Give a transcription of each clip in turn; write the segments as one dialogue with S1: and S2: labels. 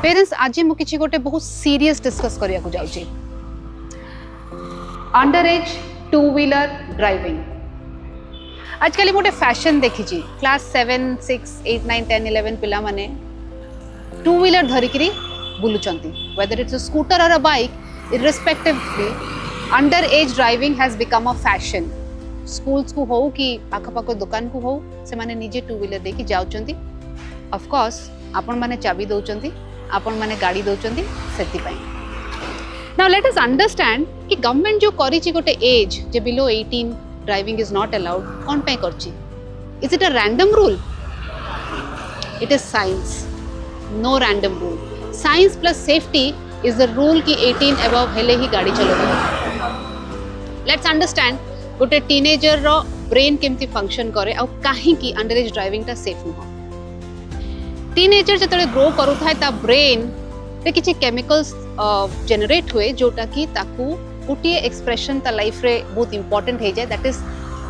S1: Parents आज मु किछि गोटे बहुत सीरियस डिस्कस करिया को जाउची under age two wheeler driving. आजकल गोटे फैशन देखी क्लास 7 6 8 9 10 11 पिला माने टू व्हीलर धरिकी बुलुचंती whether it's a scooter or a bike irrespectively under age driving has become a fashion. Schools को हो कि आखपाख दुकान को हो से माने निजे टू व्हीलर देकी जाउचंती। ऑफ कोर्स आपण माने चाबी दउचंती आपण माने गाड़ी दउचंती सेति पई। नाउ लेट अस अंडरस्टैंड कि गवर्नमेंट जो करिछि गोटे एज जे below 18 driving is not allowed कोन पे करछि। Is it a random rule? It is science, no random rule. Science plus safety is the rule कि 18 अबव हेले ही गाड़ी चलाबो। लेट्स अंडरस्टैंड गोटे टीनेजर रो ब्रेन केमती फंक्शन करे आ काहे कि अंडर एज ड्राइविंग ता सेफ न हो। टीनेजर जतले ग्रो करूथाय ता ब्रेन रे किछि केमिकल्स जनरेट हुए जोटा कि ताकू गोटे एक्सप्रेशन ता लाइफ रे बहुत इंपोर्टेंट हे जाय, दैट इज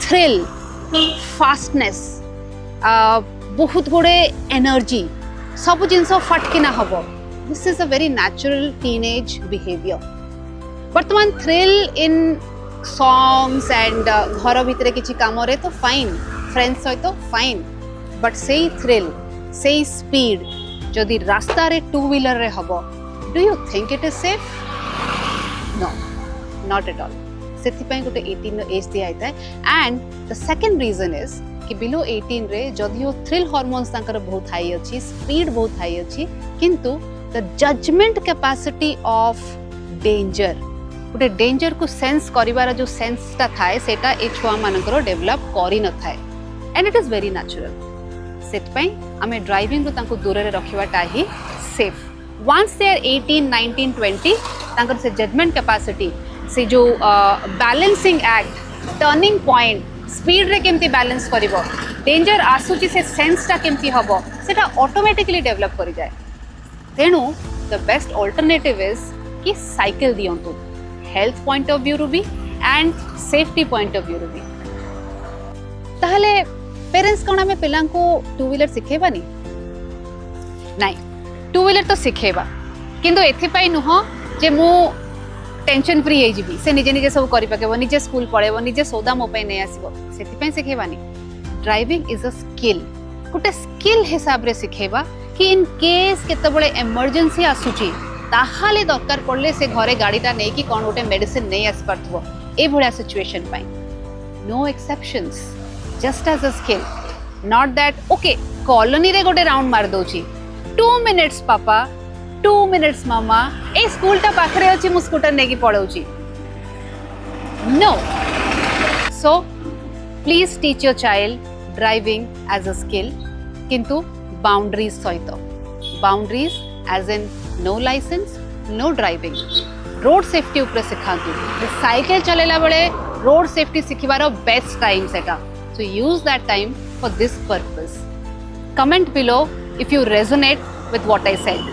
S1: थ्रिल, फास्टनेस, बहुत गुडे एनर्जी, सब जिनस फटकिना हबो। This is a very natural teenage behaviour. वर्तमान थ्रिल इन सॉन्ग्स एंड घर भितर किछि काम रे तो फाइन, फ्रेंड्स सहित फाइन, बट सेई थ्रिल सेई स्पीड जदि रास्ता रे टू व्हीलर रे हबो, do you think it is safe? No, not at all. सेति पई गोटे 18 एज दिया आइता है। And the second reason is कि बिलो 18 रे जदियो थ्रिल हार्मोन्स तांकर बहुत हाई अछि, स्पीड बहुत हाई अछि, किंतु the judgement capacity of danger, गोटे डेंजर को सेंस करिवार जो सेंस ता थाए सेटा ए छुआ मानकर डेवलप करि न थाए। And it is very natural. Set पई हमें ड्राइविंग को तांको दूर रे रखिवाटा ही सेफ। वंस दे आर 18 19 20 तांकर से जजमेंट कैपेसिटी से जो balancing act, turning point, speed रे केमती बैलेंस करिवो, डेंजर आसुची से सेंस ता केमती हबो सेटा ऑटोमेटिकली डेवलप करि जाय। तेनु द बेस्ट अल्टरनेटिव इज कि साइकिल दियंतु, हेल्थ पॉइंट ऑफ व्यू रु भी and safety point of view रु भी। ताहले पेरेंट्स कौन आम पिला टू व्हीलर शिखेबानी? नाई, टू व्हीलर तो शिखेबा, किंतु एथिपाई नुह जे मु टेंशन फ्री हो जीवी, से निजे निजे सब करि पकेबो, निजे स्कूल पळेबो, निजे सौदा मो पई नै आसीबो, सेथिपाई शिखेबानी। ड्राइविंग इज अ स्किल, गोटे स्किल हिसाब रे शिखेबा कि इन केस केतबळे इमरजेंसी आसुची ताहाले दरकार पड़ले से घरे गाड़ीटा नै कि कोन गोटे मेडिसिन नै आसी परथबो ए भलिया सिचुएशन पई। No exceptions, just as a skill, not that okay colony रे गोटे राउंड मार दोची 2 minutes पापा 2 minutes मामा ए स्कूल ता पाखरे अछि मु स्कूटर नेकी पळौची। No, so please teach your child driving as a skill, किंतु बाउंड्रीज सहित। Boundaries as in no licence, no driving, road safety ऊपर सिखांतु। साइकिल चलेला बेले रोड सेफ्टी सिखिबार बेस्ट टाइम सेटा, so use that time for this purpose. Comment below if you resonate with what I said.